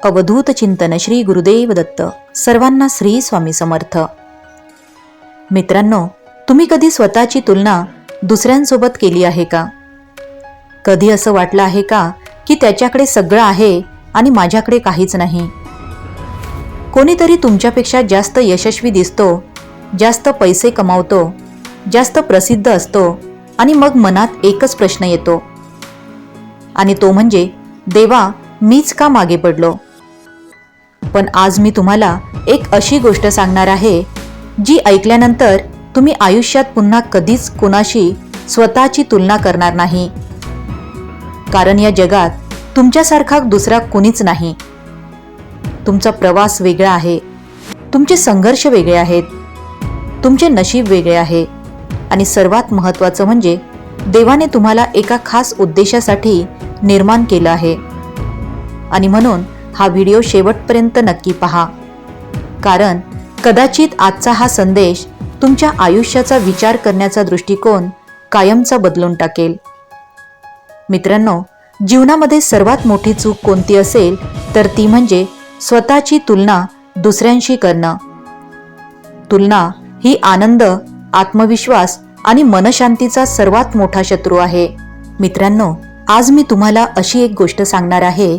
अवधूत चिंतन श्री गुरुदेव दत्त. सर्वांना श्री स्वामी समर्थ. मित्रांनो, तुम्ही कधी स्वतःची तुलना दुसऱ्यांसोबत केली आहे का? कधी असं वाटलं आहे का की त्याच्याकडे सगळं आहे आणि माझ्याकडे काहीच नाही? कोणीतरी तुमच्यापेक्षा जास्त यशस्वी दिसतो, जास्त पैसे कमावतो, जास्त प्रसिद्ध असतो आणि मग मनात एकच प्रश्न येतो, आणि तो म्हणजे देवा, मीच का मागे पडलो? पण आज मी तुम्हाला एक अशी गोष्ट सांगणार आहे जी ऐकल्यानंतर तुम्ही आयुष्यात पुन्हा कधीच कुणाशी स्वतःची तुलना करणार नाही. कारण या जगात तुमच्यासारखा दुसरा कुणीच नाही. तुमचा प्रवास वेगळा आहे, तुमचे संघर्ष वेगळे आहेत, तुमचे नशीब वेगळे आहे, आणि सर्वात महत्त्वाचं म्हणजे देवाने तुम्हाला एका खास उद्देशासाठी निर्माण केलं आहे. आणि म्हणून हा व्हिडिओ शेवटपर्यंत नक्की पहा, कारण कदाचित आजचा हा संदेश तुमच्या आयुष्याचा विचार करण्याचा दृष्टिकोन कायमचा बदलून टाकेल. मित्रांनो, जीवनामध्ये सर्वात मोठी चूक कोणती असेल तर ती म्हणजे स्वतःची तुलना दुसऱ्यांशी करणं. तुलना ही आनंद, आत्मविश्वास आणि मनशांतीचा सर्वात मोठा शत्रू आहे. मित्रांनो, आज मी तुम्हाला अशी एक गोष्ट सांगणार आहे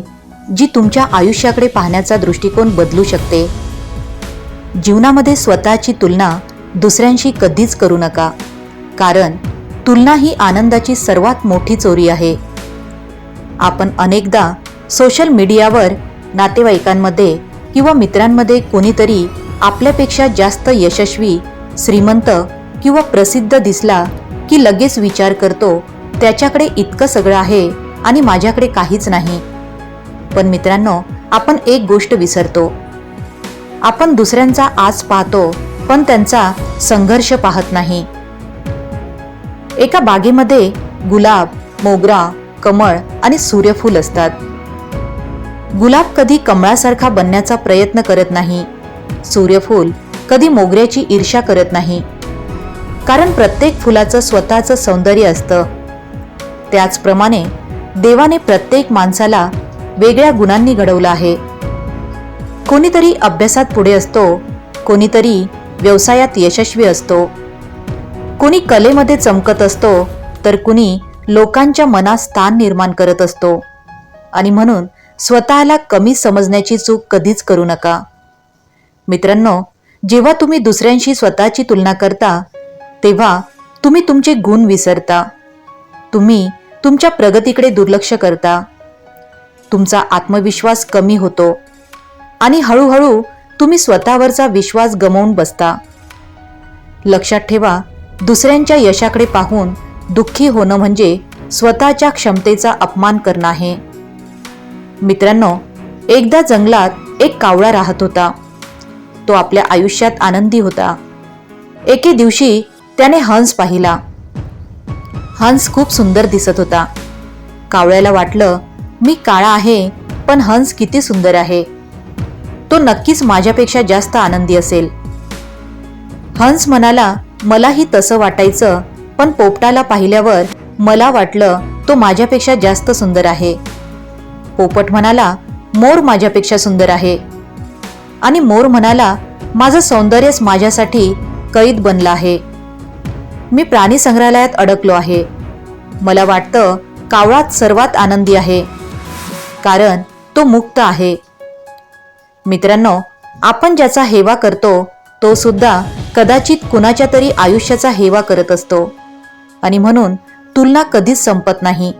जी तुमच्या आयुष्याकडे पाहण्याचा दृष्टिकोन बदलू शकते. जीवनामध्ये स्वतःची तुलना दुसऱ्यांशी कधीच करू नका, कारण तुलना ही आनंदाची सर्वात मोठी चोरी आहे. आपण अनेकदा सोशल मीडियावर नातेवाईकांमध्ये किंवा मित्रांमध्ये कोणीतरी आपल्यापेक्षा जास्त यशस्वी, श्रीमंत किंवा प्रसिद्ध दिसला की लगेच विचार करतो, त्याच्याकडे इतकं सगळं आहे आणि माझ्याकडे काहीच नाही. पण मित्रांनो, आपण एक गोष्ट विसरतो. आपण दुसऱ्यांचा आज पाहतो, पण त्यांचा संघर्ष पाहत नाही. एका बागेमध्ये गुलाब, मोगरा, कमळ आणि सूर्यफूल असतात. गुलाब कधी कमळासारखा बनण्याचा प्रयत्न करत नाही. सूर्यफूल कधी मोगऱ्याची ईर्ष्या करत नाही, कारण प्रत्येक फुलाचं स्वतःचं सौंदर्य असतं. त्याचप्रमाणे देवाने प्रत्येक माणसाला वेगळ्या गुणांनी घडवलं आहे. कोणीतरी अभ्यासात पुढे असतो, कोणीतरी व्यवसायात यशस्वी असतो, कोणी कलेमध्ये चमकत असतो, तर कुणी लोकांच्या मनात स्थान निर्माण करत असतो. आणि म्हणून स्वतःला कमी समजण्याची चूक कधीच करू नका. मित्रांनो, जेव्हा तुम्ही दुसऱ्यांशी स्वतःची तुलना करता तेव्हा तुम्ही तुमचे गुण विसरता. तुम्ही तुमच्या प्रगतीकडे दुर्लक्ष करता. तुमचा आत्मविश्वास कमी होतो आणि हळूहळू तुम्ही स्वतःवरचा विश्वास गमावून बसता. लक्षात ठेवा, दुसऱ्यांच्या यशाकडे पाहून दुःखी होणं म्हणजे स्वतःच्या क्षमतेचा अपमान करणं आहे. मित्रांनो, एकदा जंगलात एक कावळा राहत होता. तो आपल्या आयुष्यात आनंदी होता. एके दिवशी त्याने हंस पाहिला. हंस खूप सुंदर दिसत होता. कावळ्याला वाटलं, मी काळा आहे पण हंस किती सुंदर आहे. तो नक्कीच माझ्यापेक्षा जास्त आनंदी असेल. हंस म्हणाला, मलाही तसं वाटायचं, पण पोपटाला पाहिल्यावर मला वाटलं तो माझ्यापेक्षा जास्त सुंदर आहे. पोपट म्हणाला, मोर माझ्यापेक्षा सुंदर आहे. आणि मोर म्हणाला, माझं सौंदर्यच माझ्यासाठी कैद बनलं आहे. मी प्राणी संग्रहालयात अडकलो आहे. मला वाटतं कावळाच सर्वात आनंदी आहे, कारण तो मुक्त आहे. मित्रांनो, आपण ज्याचा हेवा करतो तो सुद्धा कदाचित कुणाच्या तरी आयुष्याचा हेवा करत असतो. आणि म्हणून तुलना कधीच संपत नाही.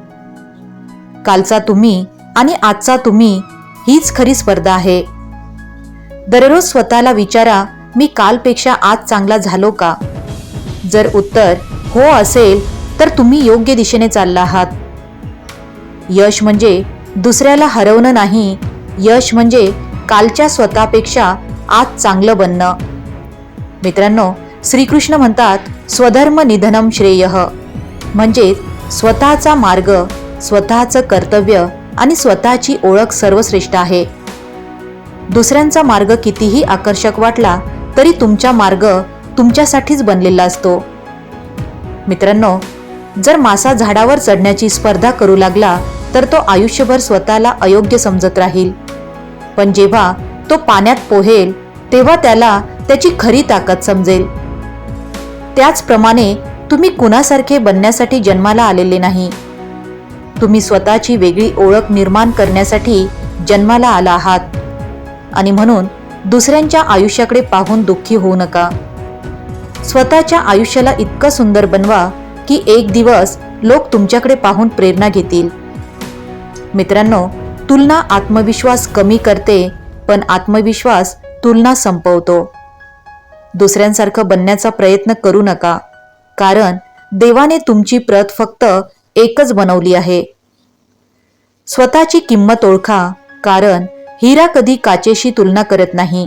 कालचा तुम्ही आणि आजचा तुम्ही हीच खरी स्पर्धा आहे. दररोज स्वतःला विचारा, मी कालपेक्षा आज चांगला झालो का? जर उत्तर हो असेल तर तुम्ही योग्य दिशेने चालला आहात. यश म्हणजे दुसऱ्याला हरवणं नाही. यश म्हणजे कालच्या स्वतःपेक्षा आज चांगलं बनणं. मित्रांनो, श्रीकृष्ण म्हणतात, स्वधर्म निधनम श्रेयः, म्हणजे स्वतःचा मार्ग, स्वतःचं कर्तव्य आणि स्वतःची ओळख सर्वश्रेष्ठ आहे. दुसऱ्यांचा मार्ग कितीही आकर्षक वाटला तरी तुमचा मार्ग तुमच्यासाठीच बनलेला असतो. मित्रांनो, जर मासा झाडावर चढण्याची स्पर्धा करू लागला तर तो आयुष्यभर स्वतःला अयोग्य समजत राहील. पण जेव्हा तो पाण्यात पोहेल तेव्हा त्याला त्याची खरी ताकद समजेल. त्याचप्रमाणे तुम्ही कुणासारखे बनण्यासाठी जन्माला आलेले नाही. तुम्ही स्वतःची वेगळी ओळख निर्माण करण्यासाठी जन्माला आला आहात. आणि म्हणून दुसऱ्यांच्या आयुष्याकडे पाहून दुःखी होऊ नका. स्वतःच्या आयुष्याला इतकं सुंदर बनवा की एक दिवस लोक तुमच्याकडे पाहून प्रेरणा घेतील. मित्रांनो, तुलना आत्मविश्वास कमी करते, पण आत्मविश्वास तुलना संपवतो. दुसऱ्यांसारखं बनण्याचा प्रयत्न करू नका, कारण देवाने तुमची प्रत फक्त एकच बनवली आहे. स्वतःची किंमत ओळखा, कारण हिरा कधी काचेशी तुलना करत नाही.